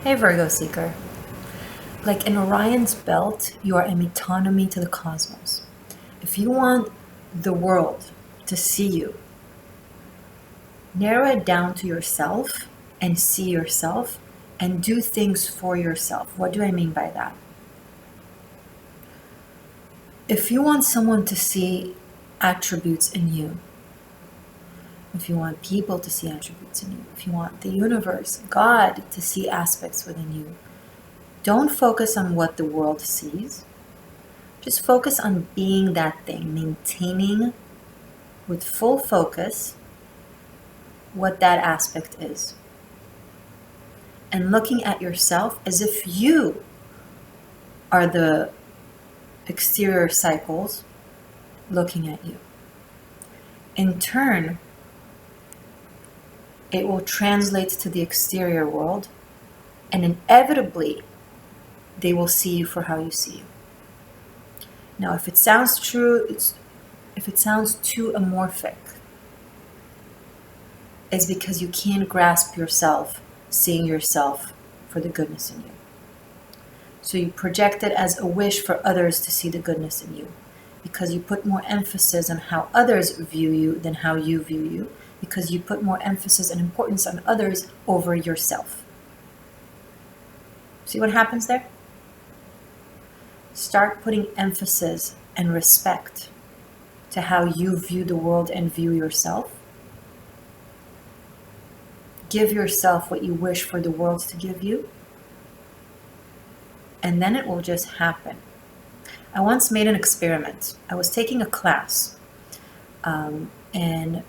Hey Virgo seeker. Like in Orion's belt, you are a metonymy to the cosmos. If you want the world to see you, narrow it down to yourself and see yourself and do things for yourself. What do I mean by that? If you want someone to see attributes in you, if you want people to see attributes in you, if you want the universe, God, to see aspects within you, don't focus on what the world sees. Just focus on being that thing, maintaining with full focus what that aspect is. And looking at yourself as if you are the exterior cycles looking at you. In turn, it will translate to the exterior world, and inevitably, they will see you for how you see you. Now, if it sounds if it sounds too amorphic, it's because you can't grasp yourself, seeing yourself for the goodness in you. So you project it as a wish for others to see the goodness in you, because you put more emphasis on how others view you than how you view you, because you put more emphasis and importance on others over yourself. See what happens there? Start putting emphasis and respect to how you view the world and view yourself. Give yourself what you wish for the world to give you, and then it will just happen. I once made an experiment. I was taking a class, and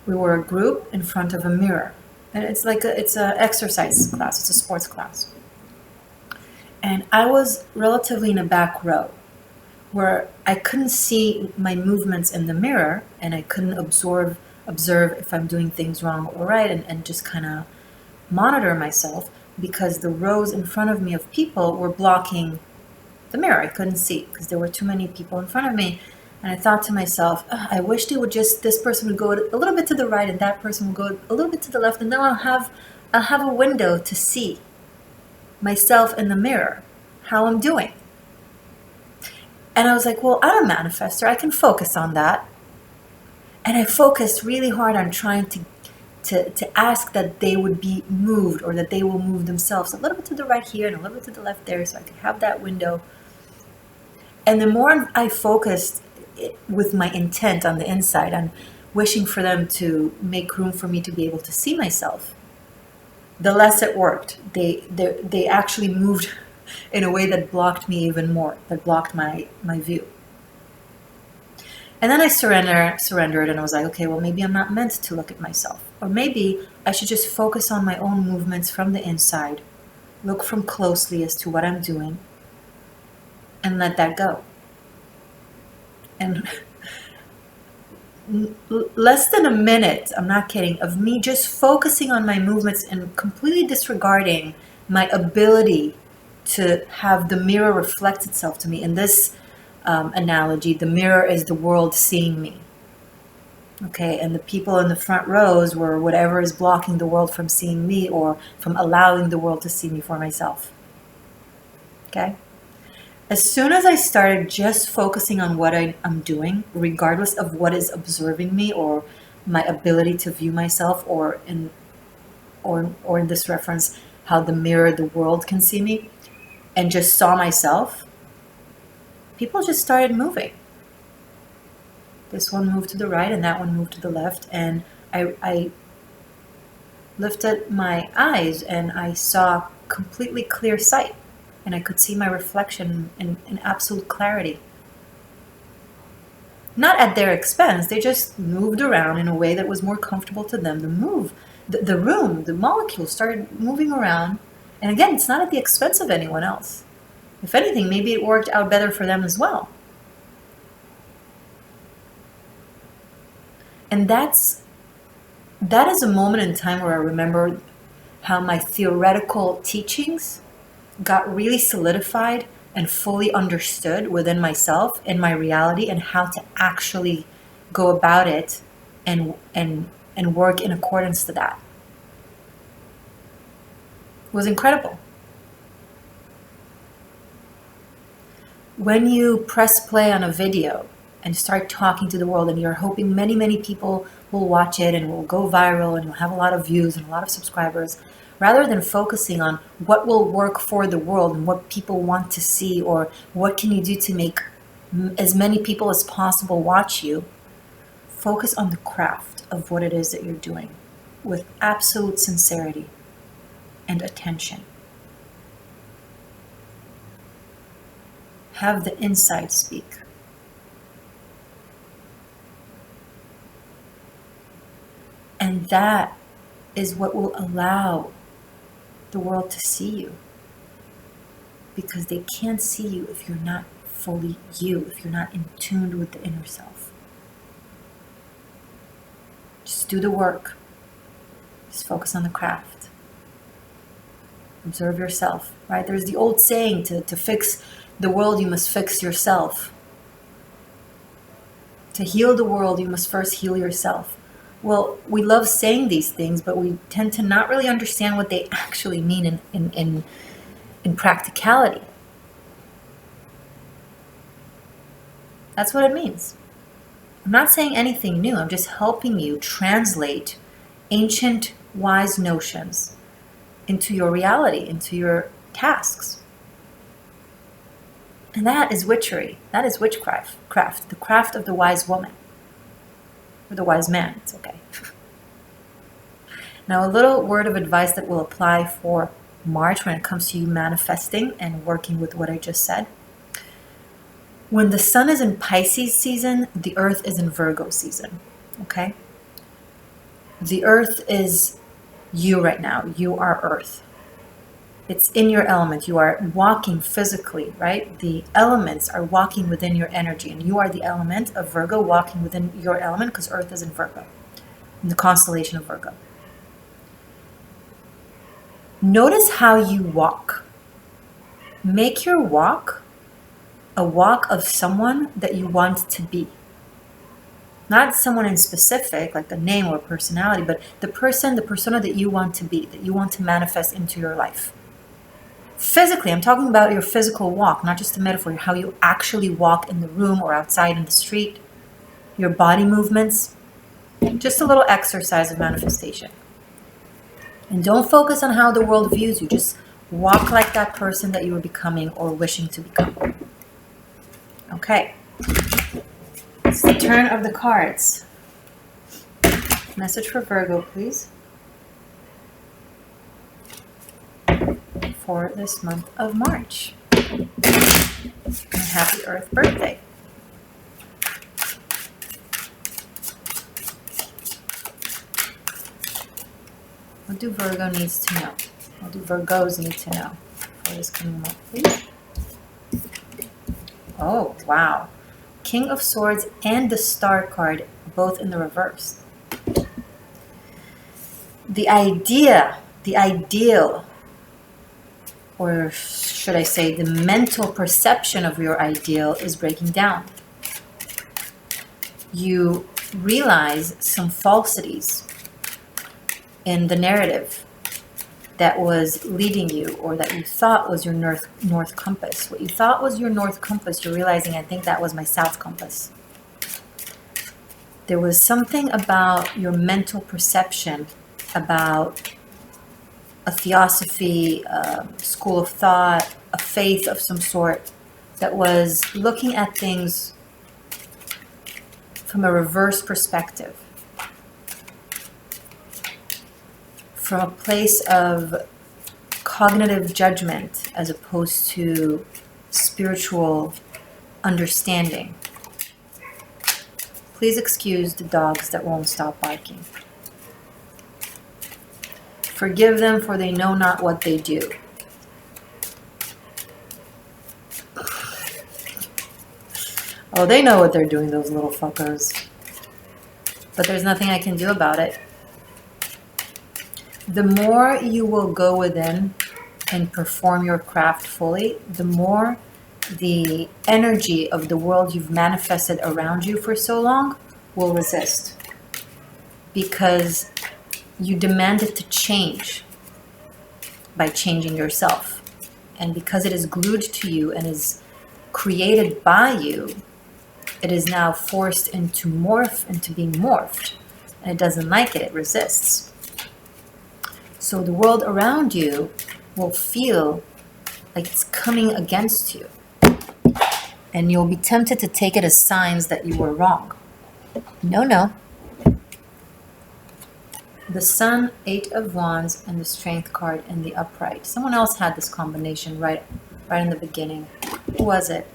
we were a group in front of a mirror. And it's an exercise class, it's a sports class. And I was relatively in a back row where I couldn't see my movements in the mirror, and I couldn't observe if I'm doing things wrong or right, and just kind of monitor myself, because the rows in front of me of people were blocking the mirror. I couldn't see because there were too many people in front of me. And I thought to myself, I wish this person would go a little bit to the right and that person would go a little bit to the left, and then I'll have a window to see myself in the mirror, how I'm doing. And I was like, well, I'm a manifestor. I can focus on that. And I focused really hard on trying to ask that they would be moved, or that they will move themselves a little bit to the right here and a little bit to the left there, so I could have that window. And the more I focused with my intent on the inside, on wishing for them to make room for me to be able to see myself, the less it worked. They actually moved in a way that blocked me even more, that blocked my view. And then I surrendered, and I was like, okay, well, maybe I'm not meant to look at myself. Or maybe I should just focus on my own movements from the inside, look from closely as to what I'm doing, and let that go. And less than a minute, I'm not kidding, of me just focusing on my movements and completely disregarding my ability to have the mirror reflect itself to me. In this analogy, the mirror is the world seeing me. Okay, and the people in the front rows were whatever is blocking the world from seeing me, or from allowing the world to see me for myself. Okay? As soon as I started just focusing on what I'm doing, regardless of what is observing me, or my ability to view myself, or in this reference, how the mirror, the world can see me, and just saw myself, people just started moving. This one moved to the right and that one moved to the left, and I lifted my eyes and I saw completely clear sight, and I could see my reflection in absolute clarity. Not at their expense, they just moved around in a way that was more comfortable to them. The room, the molecules started moving around, and again, it's not at the expense of anyone else. If anything, maybe it worked out better for them as well. And that is a moment in time where I remember how my theoretical teachings got really solidified and fully understood within myself and my reality, and how to actually go about it and work in accordance to that. was incredible. When you press play on a video and start talking to the world, and you're hoping many, many people will watch it and will go viral and you'll have a lot of views and a lot of subscribers, rather than focusing on what will work for the world and what people want to see, or what can you do to make as many people as possible watch you, focus on the craft of what it is that you're doing with absolute sincerity and attention. Have the inside speak. And that is what will allow the world to see you. Because they can't see you if you're not fully you, if you're not in tune with the inner self. Just do the work. Just focus on the craft. Observe yourself, right? There's the old saying, to fix the world, you must fix yourself. To heal the world, you must first heal yourself. Well, we love saying these things, but we tend to not really understand what they actually mean in practicality. That's what it means. I'm not saying anything new. I'm just helping you translate ancient wise notions into your reality, into your tasks. And that is witchery. That is witchcraft. The craft of the wise woman. Or the wise man. It's okay. Now, a little word of advice that will apply for March when it comes to you manifesting and working with what I just said. When the sun is in Pisces season, the earth is in Virgo season. Okay? The earth is you right now. You are earth. It's in your element. You are walking physically, right? The elements are walking within your energy, and you are the element of Virgo walking within your element, because earth is in Virgo, in the constellation of Virgo. Notice how you walk. Make your walk a walk of someone that you want to be. Not someone in specific, like a name or a personality, but the persona that you want to be, that you want to manifest into your life. Physically, I'm talking about your physical walk, not just a metaphor, how you actually walk in the room or outside in the street, your body movements. Just a little exercise of manifestation. And don't focus on how the world views you. Just walk like that person that you are becoming or wishing to become. Okay. It's the turn of the cards. Message for Virgo, please. For this month of March. And happy Earth birthday. What do Virgo needs to know? What do Virgos need to know for this coming month, please? Oh, wow. King of Swords and the Star card, both in the reverse. The idea, the ideal, or should I say the mental perception of your ideal is breaking down. You realize some falsities in the narrative that was leading you, or that you thought was your north compass. What you thought was your north compass, you're realizing, I think that was my south compass. There was something about your mental perception, about a theosophy, a school of thought, a faith of some sort, that was looking at things from a reverse perspective. From a place of cognitive judgment as opposed to spiritual understanding. Please excuse the dogs that won't stop barking. Forgive them, for they know not what they do. Oh, they know what they're doing, those little fuckers. But there's nothing I can do about it. The more you will go within and perform your craft fully, the more the energy of the world you've manifested around you for so long will resist. Because you demand it to change. by changing yourself. And because it is glued to you and is created by you, it is now forced into being morphed. And it doesn't like it, it resists. So the world around you will feel like it's coming against you. And you'll be tempted to take it as signs that you were wrong. No. The Sun, 8 of Wands, and the Strength card in the upright. Someone else had this combination right in the beginning. Who was it?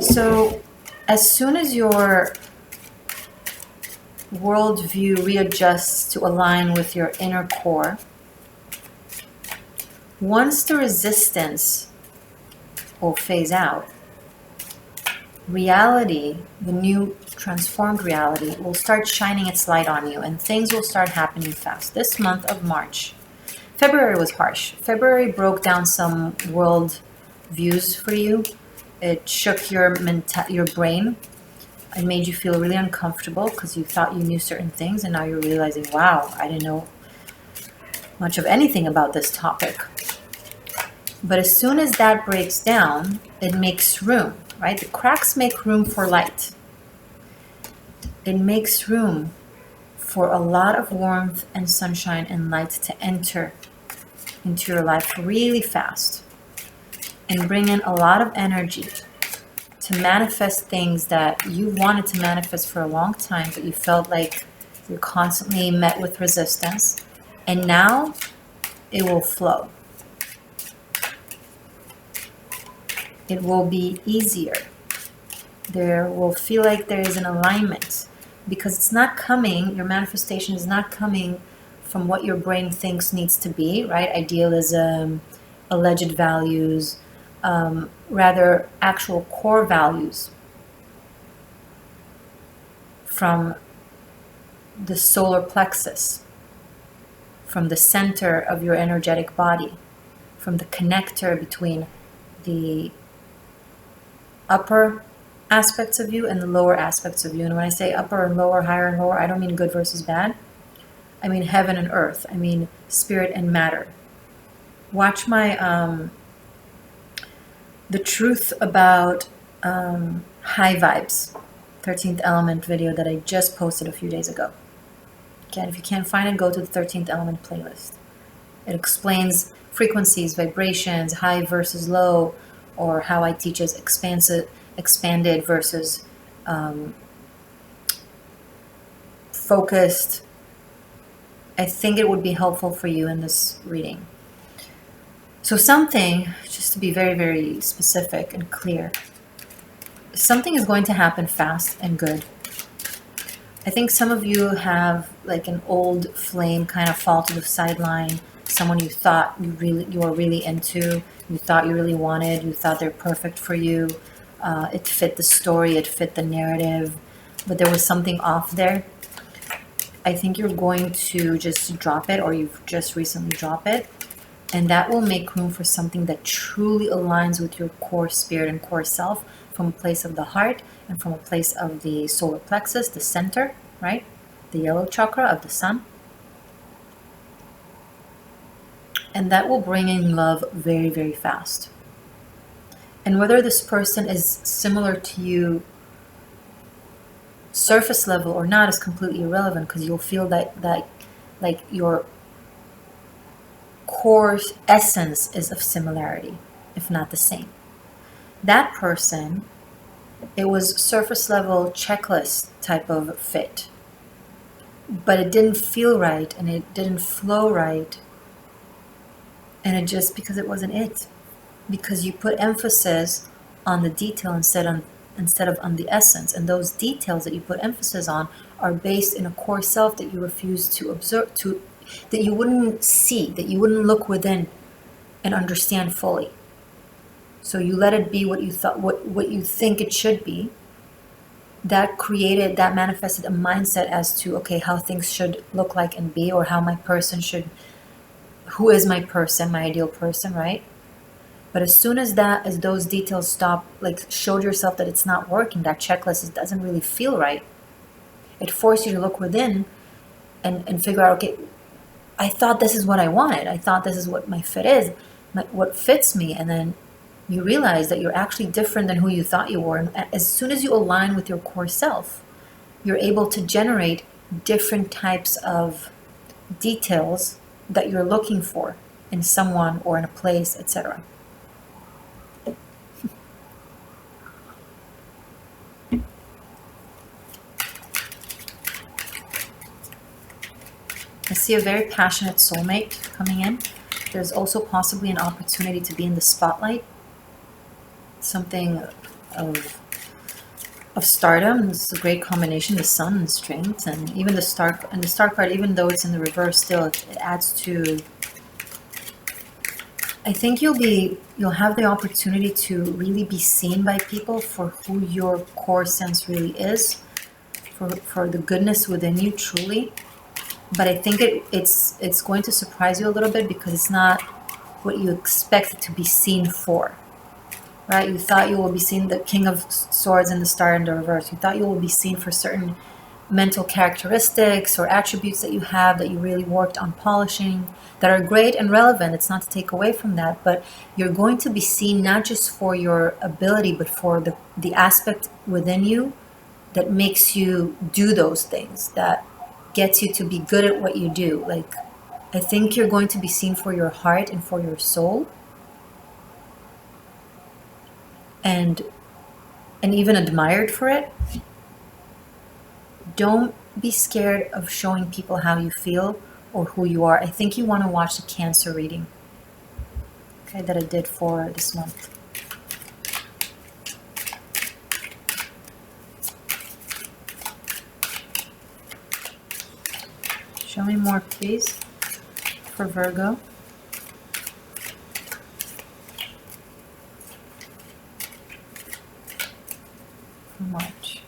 So, as soon as your worldview readjusts to align with your inner core, once the resistance will phase out, reality, the new transformed reality, will start shining its light on you and things will start happening fast. This month of March, February was harsh. February broke down some world views for you. It shook your brain. It made you feel really uncomfortable because you thought you knew certain things and now you're realizing, wow, I didn't know much of anything about this topic. But as soon as that breaks down, it makes room, right? The cracks make room for light. It makes room for a lot of warmth and sunshine and light to enter into your life really fast and bring in a lot of energy to manifest things that you wanted to manifest for a long time, but you felt like you're constantly met with resistance. And now it will flow. It will be easier. There will feel like there is an alignment because it's not coming, your manifestation is not coming from what your brain thinks needs to be, right? Idealism, alleged values, rather actual core values from the solar plexus, from the center of your energetic body, from the connector between the upper aspects of you and the lower aspects of you. And when I say upper and lower, higher and lower, I don't mean good versus bad. I mean heaven and earth. I mean spirit and matter. Watch my the truth about high vibes 13th element video that I just posted a few days ago. Okay, and if you can't find it, go to the 13th element playlist. It explains frequencies, vibrations, high versus low, or how I teach as expanded versus focused. I think it would be helpful for you in this reading. So something, just to be very, very specific and clear, something is going to happen fast and good. I think some of you have like an old flame kind of fall to the sideline, someone you thought you were really into, you thought you really wanted, you thought they're perfect for you, it fit the story, it fit the narrative, but there was something off there. I think you're going to just drop it, or you've just recently dropped it. And that will make room for something that truly aligns with your core spirit and core self from a place of the heart and from a place of the solar plexus, the center, right? The yellow chakra of the sun. And that will bring in love very, very fast. And whether this person is similar to you surface level or not is completely irrelevant, because you'll feel that like your core essence is of similarity, if not the same. That person, it was surface level checklist type of fit, but it didn't feel right and it didn't flow right, and it just, because it wasn't it, because you put emphasis on the detail instead of on the essence, and those details that you put emphasis on are based in a core self that you refuse to observe, that you wouldn't see, that you wouldn't look within and understand fully. So you let it be what you thought, what you think it should be. That manifested a mindset as to, okay, how things should look like and be, or how my person should, who is my person, my ideal person, right? But as soon as those details stop, like showed yourself that it's not working, that checklist, it doesn't really feel right, it forced you to look within and figure out, okay, I thought this is what I wanted. I thought this is what my fit is, what fits me. And then you realize that you're actually different than who you thought you were. And as soon as you align with your core self, you're able to generate different types of details that you're looking for in someone or in a place, etc. I see a very passionate soulmate coming in. There's also possibly an opportunity to be in the spotlight. Something of stardom. This is a great combination, the sun and strength, and even the star card, even though it's in the reverse, still it adds to. I think you'll have the opportunity to really be seen by people for who your core sense really is, for the goodness within you truly. But I think it's going to surprise you a little bit, because it's not what you expect it to be seen for. Right? You thought you will be seen, the King of Swords and the Star in the reverse. You thought you will be seen for certain mental characteristics or attributes that you have that you really worked on polishing, that are great and relevant. It's not to take away from that, but you're going to be seen not just for your ability, but for the aspect within you that makes you do those things, that gets you to be good at what you do. Like, I think you're going to be seen for your heart and for your soul, and even admired for it. Don't be scared of showing people how you feel or who you are. I think you want to watch the Cancer reading, okay, that I did for this month. Show me more, please, for Virgo. For March.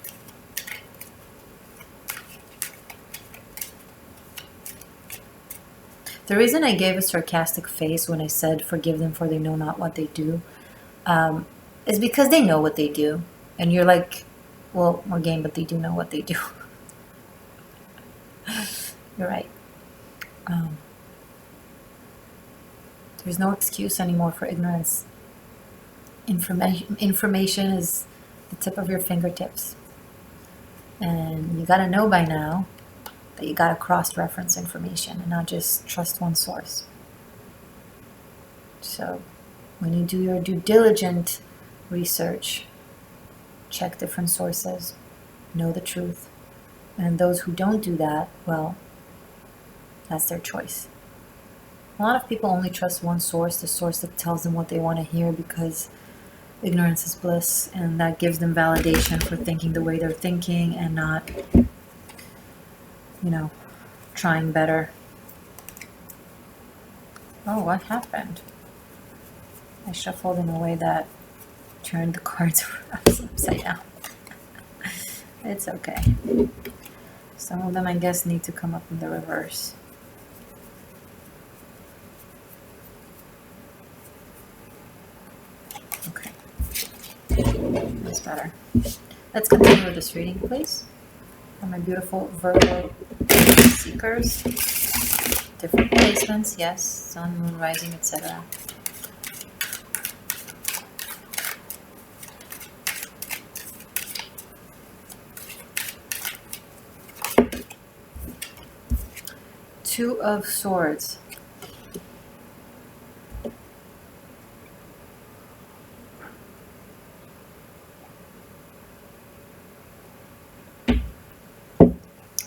The reason I gave a sarcastic face when I said, forgive them for they know not what they do, is because they know what they do. And you're like, well, Morgane, but they do know what they do. You're right. There's no excuse anymore for ignorance. Information is the tip of your fingertips. And you gotta know by now that you gotta cross-reference information and not just trust one source. So when you do your due diligent research, check different sources, know the truth. And those who don't do that, well, that's their choice. A lot of people only trust one source, the source that tells them what they want to hear, because ignorance is bliss, and that gives them validation for thinking the way they're thinking and not, trying better. Oh, what happened? I shuffled in a way that turned the cards upside down. It's okay. Some of them, I guess, need to come up in the reverse. Okay. That's better. Let's continue with this reading, please. For my beautiful Virgo seekers. Different placements, yes. Sun, moon, rising, etc. Two of Swords.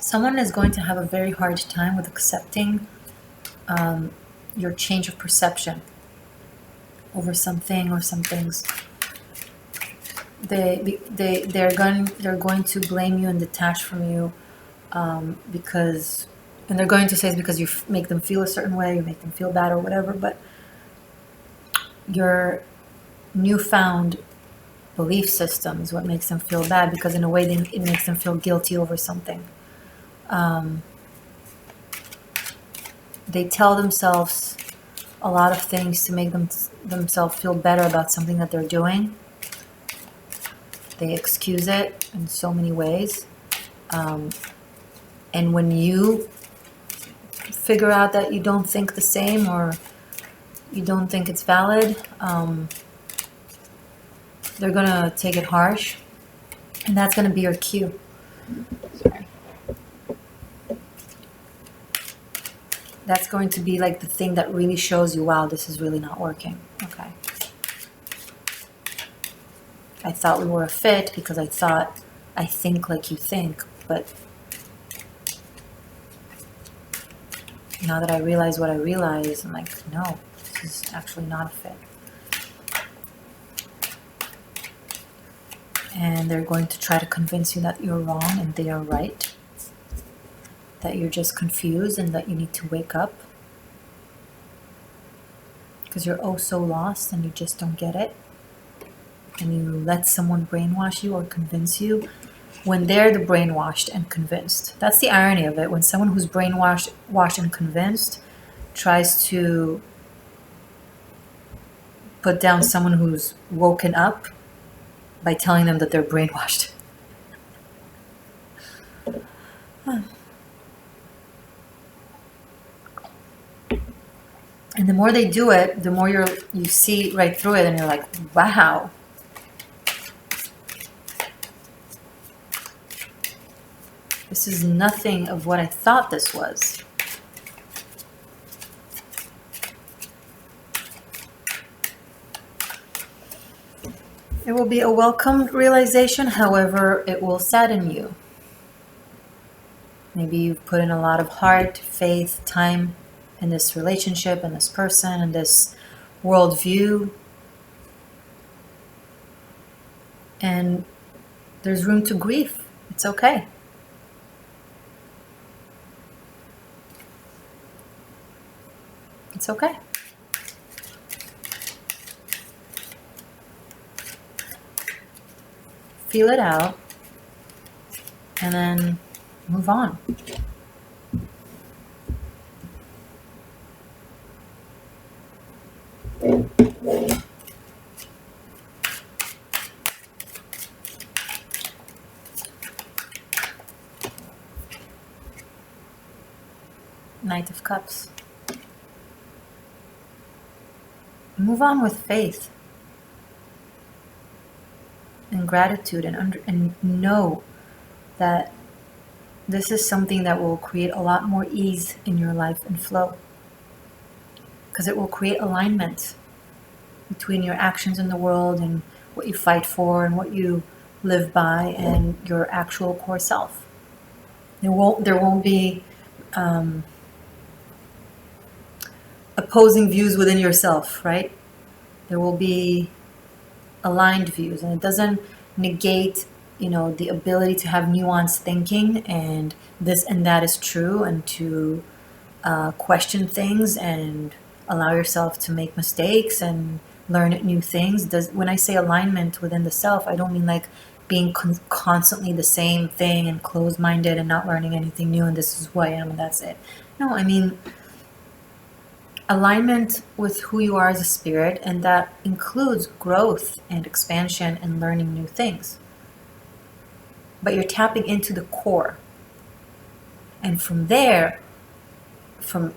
Someone is going to have a very hard time with accepting your change of perception over something or some things. They're going to blame you and detach from you because. And they're going to say it's because you make them feel a certain way, you make them feel bad or whatever, but your newfound belief system is what makes them feel bad, because in a way it makes them feel guilty over something. They tell themselves, a lot of things to make themselves feel better about something that they're doing. They excuse it in so many ways. And when you figure out that you don't think the same, or you don't think it's valid, they're gonna take it harsh, and that's gonna be your cue. Sorry. That's going to be like the thing that really shows you, wow, this is really not working. Okay. I thought we were a fit because I thought I think like you think, but now that I realize what I realize, I'm like, no, this is actually not a fit. And they're going to try to convince you that you're wrong and they are right, that you're just confused and that you need to wake up because you're oh so lost and you just don't get it. And you let someone brainwash you or convince you when they're the brainwashed and convinced. That's the irony of it. When someone who's brainwashed and convinced tries to put down someone who's woken up by telling them that they're brainwashed. And the more they do it, the more you see right through it and you're like, wow. This is nothing of what I thought this was. It will be a welcome realization, however, it will sadden you. Maybe you've put in a lot of heart, faith, time in this relationship, in this person, in this worldview. And there's room to grieve. It's okay. It's okay. Feel it out and then move on. Knight of Cups. Move on with faith and gratitude and know that this is something that will create a lot more ease in your life and flow, because it will create alignment between your actions in the world and what you fight for and what you live by and your actual core self. There won't be opposing views within yourself, right? There will be aligned views, and it doesn't negate, the ability to have nuanced thinking and this and that is true, and to question things and allow yourself to make mistakes and learn new things. When I say alignment within the self, I don't mean like being constantly the same thing and closed-minded and not learning anything new and this is who I am and that's it. No, I mean alignment with who you are as a spirit, and that includes growth and expansion and learning new things. But you're tapping into the core, and from there, from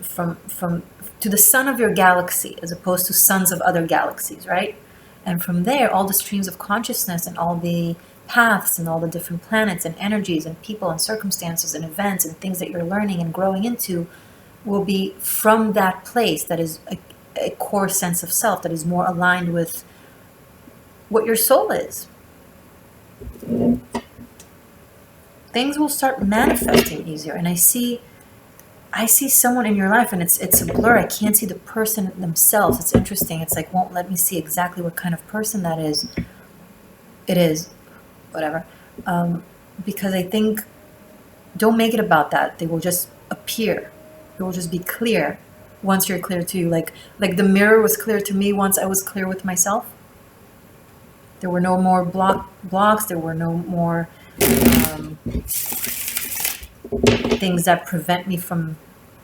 to the sun of your galaxy, as opposed to suns of other galaxies, right? And from there, all the streams of consciousness and all the paths and all the different planets and energies and people and circumstances and events and things that you're learning and growing into will be from that place that is a core sense of self that is more aligned with what your soul is. Things will start manifesting easier. And I see someone in your life, and it's a blur. I can't see the person themselves. It's interesting. It's like won't let me see exactly what kind of person that is. It is, whatever. Because I think don't make it about that. They will just appear. It will just be clear once you're clear to you. Like the mirror was clear to me once I was clear with myself. There were no more blocks. There were no more things that prevent me from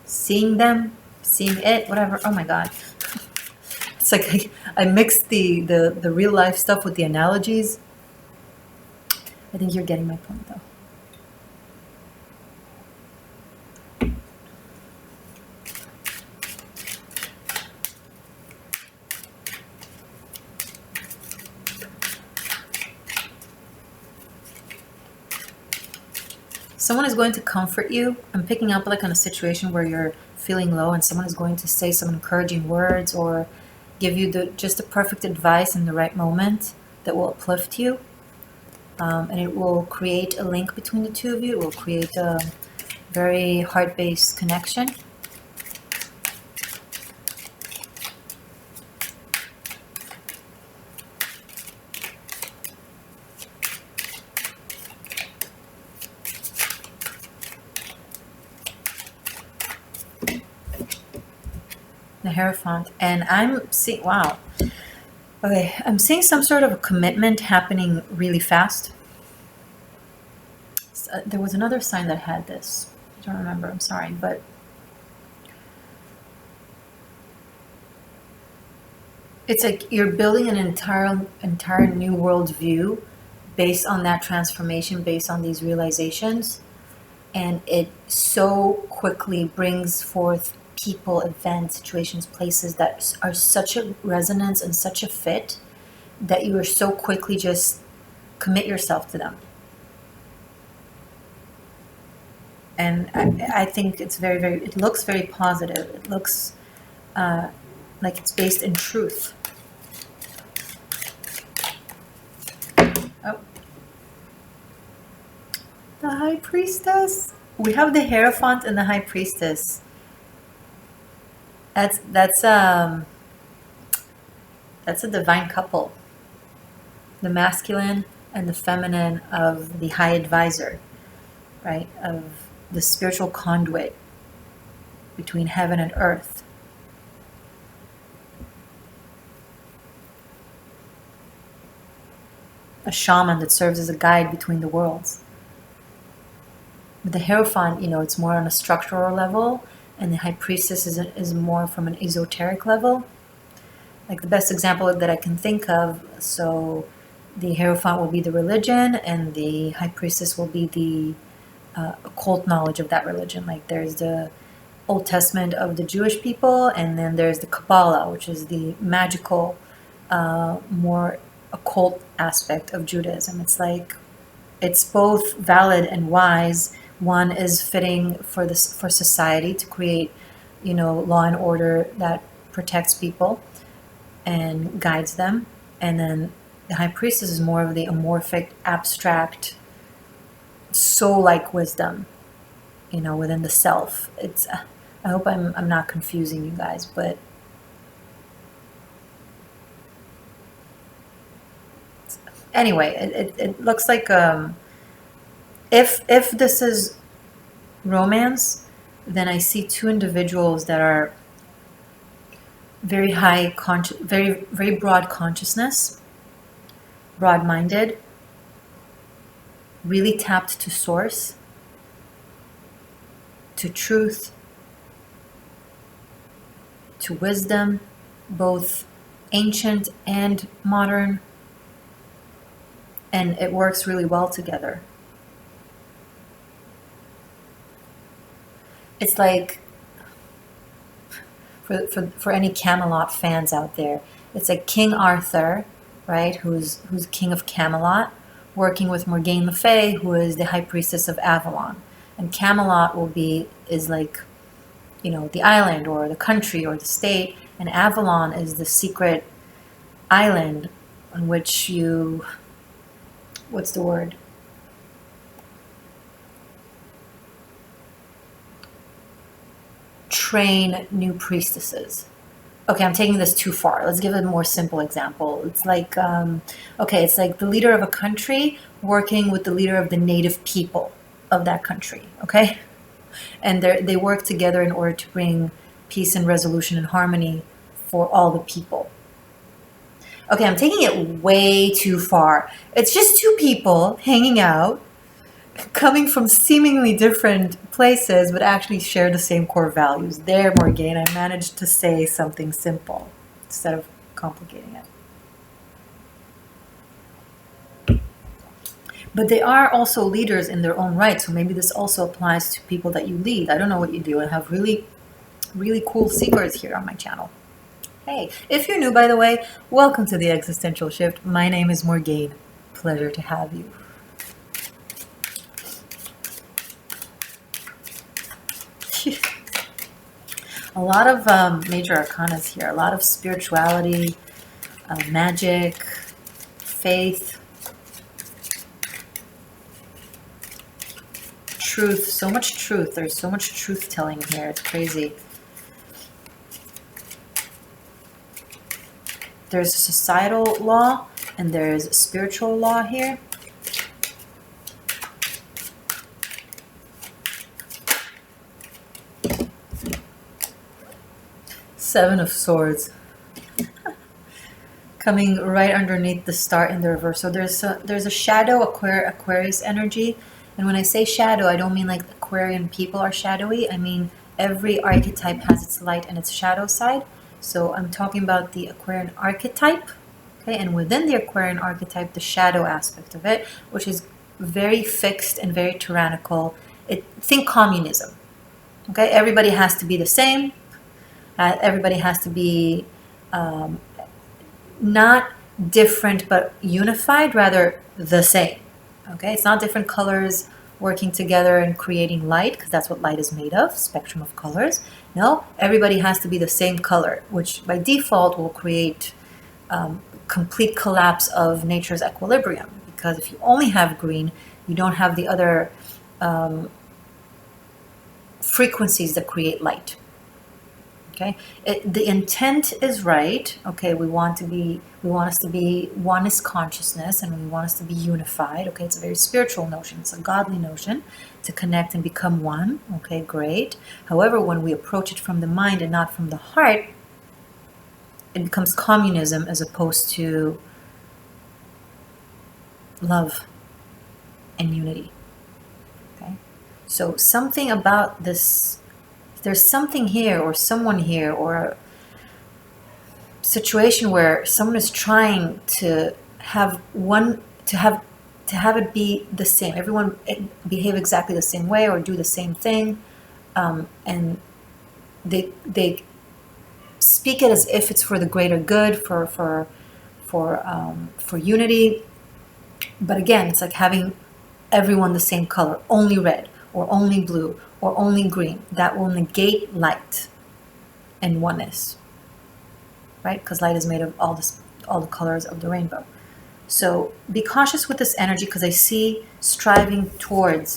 seeing them, seeing it, whatever. Oh my God. It's like I mixed the real life stuff with the analogies. I think you're getting my point, though. Someone is going to comfort you. I'm picking up like on a situation where you're feeling low and someone is going to say some encouraging words or give you just the perfect advice in the right moment that will uplift you. And it will create a link between the two of you. It will create a very heart-based connection. The Hierophant, and I'm seeing, wow, okay, I'm seeing some sort of a commitment happening really fast. There was another sign that had this. I don't remember, I'm sorry, but it's like you're building an entire new worldview based on that transformation, based on these realizations, and it so quickly brings forth people, events, situations, places that are such a resonance and such a fit that you are so quickly just commit yourself to them. And I think it's it looks very positive. It looks like it's based in truth. Oh. The High Priestess. We have the Hierophant and the High Priestess. That's a divine couple. The masculine and the feminine of the high advisor, right? Of the spiritual conduit between heaven and earth. A shaman that serves as a guide between the worlds. With the Hierophant, it's more on a structural level, and the High Priestess is more from an esoteric level. Like the best example that I can think of, so the Hierophant will be the religion, and the High Priestess will be the occult knowledge of that religion. Like there's the Old Testament of the Jewish people, and then there's the Kabbalah, which is the magical, more occult aspect of Judaism. It's like, it's both valid and wise. One is fitting for society to create, law and order that protects people and guides them. And then the High Priestess is more of the amorphic, abstract, soul-like wisdom, within the self. It's, I hope I'm not confusing you guys, but anyway, it looks like if this is romance, then I see two individuals that are very high very broad consciousness, broad-minded, really tapped to source, to truth, to wisdom, both ancient and modern, and it works really well together. It's like, for any Camelot fans out there, it's like King Arthur, right, who's king of Camelot, working with Morgane le Fay, who is the High Priestess of Avalon. And Camelot is like, the island or the country or the state, and Avalon is the secret island on which you, what's the word? Train new priestesses. Okay, I'm taking this too far. Let's give a more simple example. It's like, it's like the leader of a country working with the leader of the native people of that country, okay? And they work together in order to bring peace and resolution and harmony for all the people. Okay, I'm taking it way too far. It's just two people hanging out, coming from seemingly different places, but actually share the same core values. There, Morgane, I managed to say something simple instead of complicating it. But they are also leaders in their own right, so maybe this also applies to people that you lead. I don't know what you do. I have really, really cool secrets here on my channel. Hey, if you're new, by the way, welcome to the Existential Shift. My name is Morgane. Pleasure to have you. A lot of major arcanas here, a lot of spirituality, magic, faith, truth, so much truth. There's so much truth telling here. It's crazy. There's societal law and there's spiritual law here. Seven of Swords. Coming right underneath the star in the reverse. So there's a shadow Aquarius energy. And when I say shadow, I don't mean like Aquarian people are shadowy. I mean every archetype has its light and its shadow side. So I'm talking about the Aquarian archetype. Okay, and within the Aquarian archetype, the shadow aspect of it, which is very fixed and very tyrannical. Think communism. Okay, everybody has to be the same. Everybody has to be not different but unified, rather the same. Okay, it's not different colors working together and creating light, because that's what light is made of, spectrum of colors. No, everybody has to be the same color, which by default will create complete collapse of nature's equilibrium, because if you only have green, you don't have the other frequencies that create light. Okay, the intent is right. Okay, we want us to be oneness consciousness, and we want us to be unified. Okay, it's a very spiritual notion. It's a godly notion to connect and become one. Okay, great. However, when we approach it from the mind and not from the heart, it becomes communism as opposed to love and unity. Okay, so something about this. There's something here or someone here or a situation where someone is trying to have it be the same. Everyone behave exactly the same way or do the same thing, and they speak it as if it's for the greater good, for unity. But again, it's like having everyone the same color, only red or only blue or only green. That will negate light and oneness, right? Because light is made of all the colors of the rainbow. So be cautious with this energy, because I see striving toward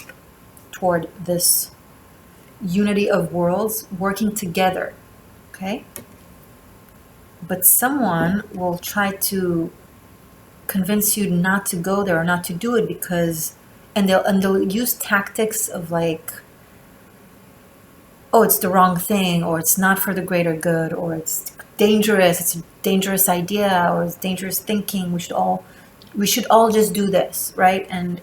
this unity of worlds working together, okay? But someone will try to convince you not to go there or not to do it, because and they'll use tactics of like, oh, it's the wrong thing, or it's not for the greater good, or it's dangerous, it's a dangerous idea, or it's dangerous thinking. We should all just do this, right? And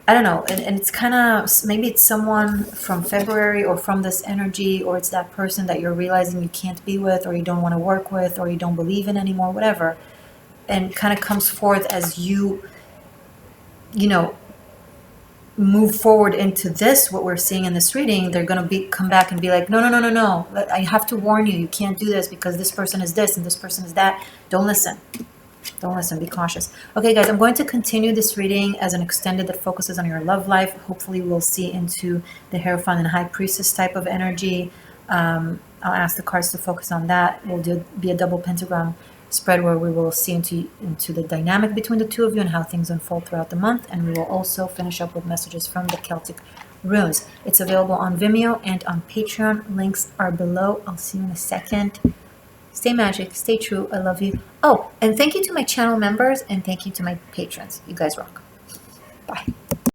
I don't know, and it's kind of, maybe it's someone from February or from this energy, or it's that person that you're realizing you can't be with, or you don't want to work with, or you don't believe in anymore, whatever, and kind of comes forth as you know, move forward into this, what we're seeing in this reading. They're going to come back and be like, no, I have to warn you, you can't do this because this person is this and this person is that. Don't listen, be cautious. Okay guys, I'm going to continue this reading as an extended that focuses on your love life. Hopefully we'll see into the Hierophant and High Priestess type of energy. I'll ask the cards to focus on that. We'll be a double pentagram spread where we will see into the dynamic between the two of you and how things unfold throughout the month, and we will also finish up with messages from the Celtic runes. It's available on Vimeo and on Patreon. Links are below. I'll see you in a second. Stay magic, stay true. I love you. Oh, and thank you to my channel members, and thank you to my patrons. You guys rock.